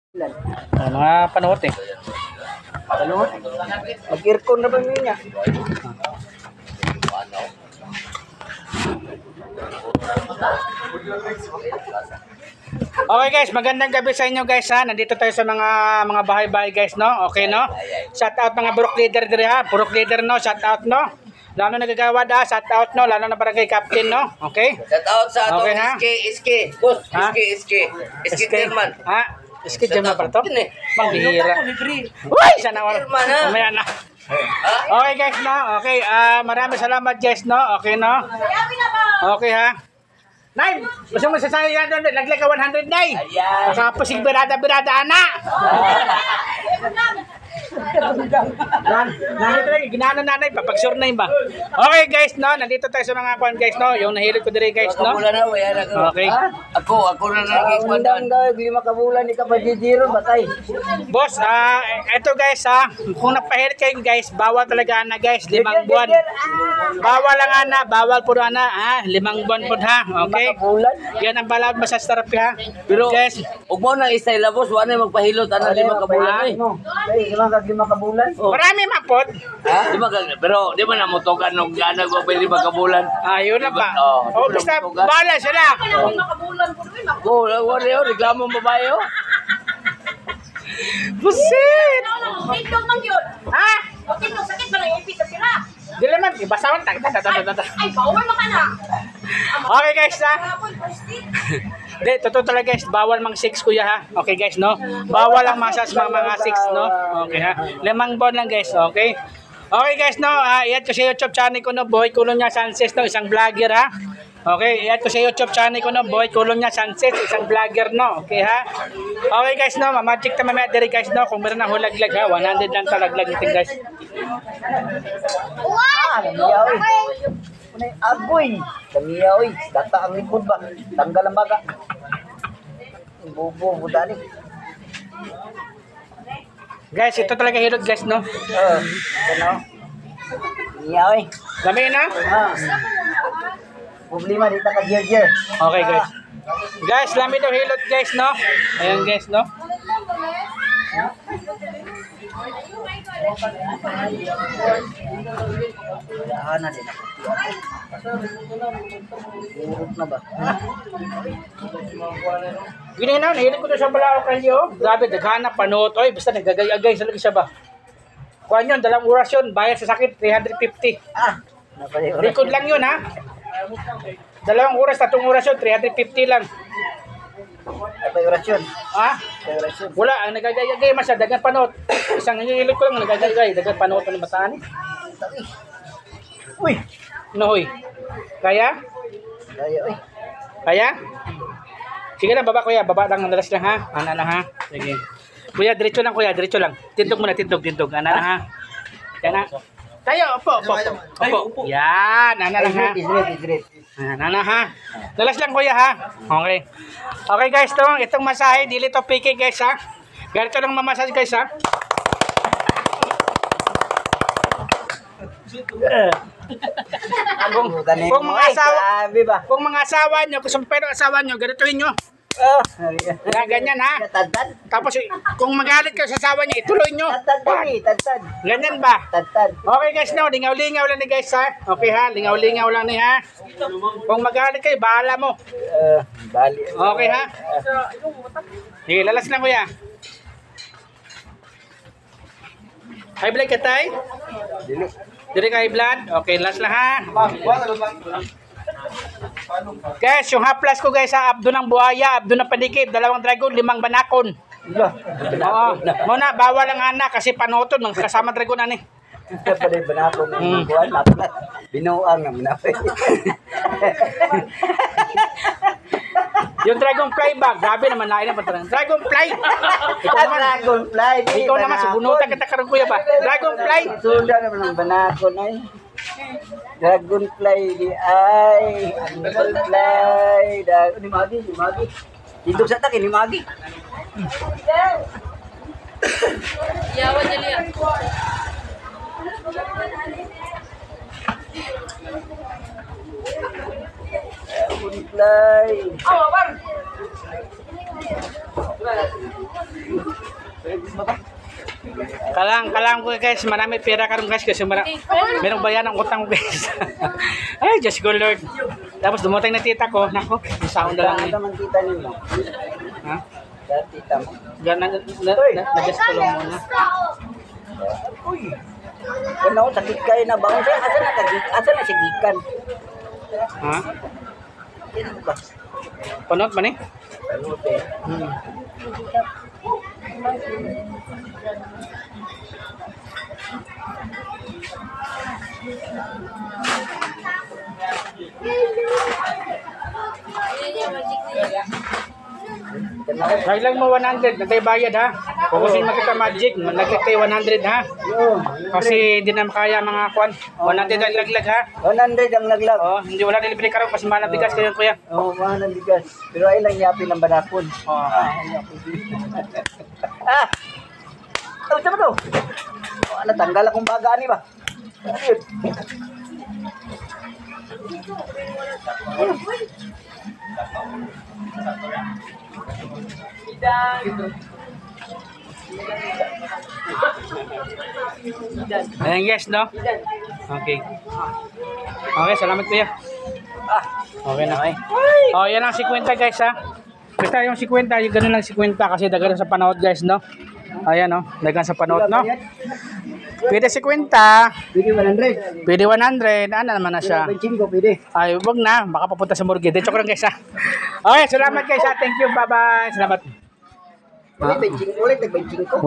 Mga panuot eh. Panuot? Mag-aircon na ba niya? Okay guys, magandang gabi sa inyo guys ha. Nandito tayo sa mga bahay-bahay guys no. Okay no. Shout out mga burok leader dire ha. Burok leader no, shout out no. Lalo nagagawa da, shout out no, lalo na barangay captain no. Okay? Shout out sa ato Okay, ha? SK. Boss, Ha? SK Chairman. Ha? Iski dyan para to? Hindi. Manghihira. Uy! Sana wala. Chairman, ha? Mamaya na. Okay guys no. Okay, maraming salamat guys no. Okay no. Okay ha. Nay, gusto mo sasabi yan doon, laglag ka 100 nay. Ayan. Kasapos yung birada-birada anak. Nandito lang, ginano nanay, papagsure na yun ba? Okay guys, no, nandito tayo sa mga kwan guys, no, yung nahilig ko dire guys, no. Kabulan na, wala na. Okay. Ako na naging kwandan. Ang 5 kabulan ni Kapajijiro, batay. Boss, eto guys, kung napahilig kayo guys, bawal talaga ana guys, 5 buwan. Bawal lang ana, bawal po ana, 5 buwan po ha, okay? Kabulan. Yan ang balawad massage therapy ha. Pero, Guys, huwag mo na isa labos, wala na magpahilot, ano, 5 kabulan eh. Ay, 5 kabulan. Oh. marami mapod. Ha? Pero, di ba namutokan nung gana ko pa 5 kabulan? Ayun na ba? Oh, Basta bala sila. Oh, wala yun, reklamo mo ba yun? Busit! Tindog man yun. Ha? O tindog, sakit ba lang ipita sila? Dili man, ibasawan ta. Ay, bawal mo ka na. Okay guys ha. Kapon, postit. Hindi, totoo talaga guys, bawal mang 6 kuya ha. Okay guys no. Bawal ang massage mga 6 no. Okay ha. 5 buwan lang guys, okay. Okay guys no, i-add ko sa YouTube channel ko no, Boy Colonia Sanchez no, isang vlogger ha. Okay, i-add ko sa YouTube channel ko no, Boy Colonia Sanchez, isang vlogger no. Okay ha. Okay guys no, magic ta mamaya diri guys no, kung meron na hulaglag ha, 100 lang talaglag natin guys. Kamiyaw eh. Kunay agoy. Kamiyaw eh. Data ang likod ba? Tanggal ang baga. Bubo, budani. Guys, ito talaga hilot guys no. Ano? Kamiyaw eh. Dami na? Problema dito ka gear. Okay guys. Guys, lami daw hilot guys no. Ayan guys no. Ana din ako. Urot na ba? Gini na, nahilig ko na sa balao kayo. Grabe, daghana panood. Oy, basta nagagay-agay sa lagi siya ba? Kuha nyo, 2 oras yun. Bayad sa sakit, 350. Record lang yun, ha? 2 oras, 3 oras yun, 350 lang. Ay, orasyon. Ha? Ay, orasyon. Wala, ang nagagay-agay masya, dagang panood. Isang hilig ko lang, nagagay-agay. Dagang panood ng bataan. Uy! Nohoy. Kaya? Kaya, uy. Kaya? Sige lang, baba kuya. Baba lang, nalas lang ha. Ana na ha. Sige. Kuya, diretso lang kuya, diretso lang. Tindog muna, tindog. Ana na ha. Yan ha. Tayo, upo. Yan, ana lang ha. Isret. Ana ha. Nalas lang kuya ha. Okay. Okay guys, itong masahe, dili to piki guys ha. Ganito lang mamassage guys ha. Kung mga asawa, Sabi ba? kung mga asawa nyo, kung pero asawa nyo, ganitohin nyo. Ganyan ha. Tadtad. Tapos kung magalit ka sa asawa niya, ituloy nyo. Tadtad. Ganyan ba? Tadtad. Okay guys, no, lingaw-lingaw lang ni guys ha. Okay ha, lingaw-lingaw lang ni ha. Kung magalit kayo, bahala mo. Bali. Okay ha. Sige, lalas lang kuya. High blood ka tay? Dili. Dili ka high blood? Okay, last lang ha. Guys, yung haplas ko guys ha, abdo ng buhaya, abdo ng panikip, 2 dragon, 5 banakon. Oo. Muna, bawal ang anak kasi panoton, mga kasama dragon ani. Pwede ba na akong buwan? Laplat. Binuang naman na. Yung dragonfly ba? Grabe naman na ina pa Dragonfly. Dragonfly. Ikaw naman subunutan kita karon kuya ba? Dragonfly. Sunda naman ang banakon ay. Dragonfly di ay. Dragonfly. Ni Magi. Tindog sa takin ni Magi. Yawan niya liya. Dragonfly. Oh, bang. Kalang ko guys, marami pera karon guys kasi merong bayan ng utang guys. Ay, just go Lord. Tapos dumating na tita ko, nako, sound na lang eh. Naman kita nila. Ha? Tita mo. Nag-guess ko lang muna. Uy. Ano, sakit kayo na ba? Asa na siya gikan? Ha? Ano ba? Panot man eh? Kailang mo 100, natay bayad ha. Kung kasi makita magic, laglag tayo 100 ha. Kasi hindi na makaya mga kwan. 100 ang laglag ha. 100 ang laglag. Oh, hindi wala delivery karon kasi mahal na bigas kayo kuya. Oo, mahal ng bigas. Pero ay lang yapi ng banakon. Oh. Ah! Ano ba to? Oh, natanggal akong baga ni ba? Ano yun? Ayan guys, no? Okay. Okay, salamat kuya. Ah! Okay na. Oh, yan ang 50 guys ha. Basta yung 50, yung ganun lang 50 kasi dagan sa panahon guys, no? Ayan, no? Dagan sa panahon, no? Pwede 50, Pwede 100. pwede 100, ano naman na siya? 25 pwede. Ay, wag na, baka papunta sa morgue. Dito ko lang guys ha. Okay, salamat guys ha. Thank you, bye-bye. Salamat. Ulit 25 ko.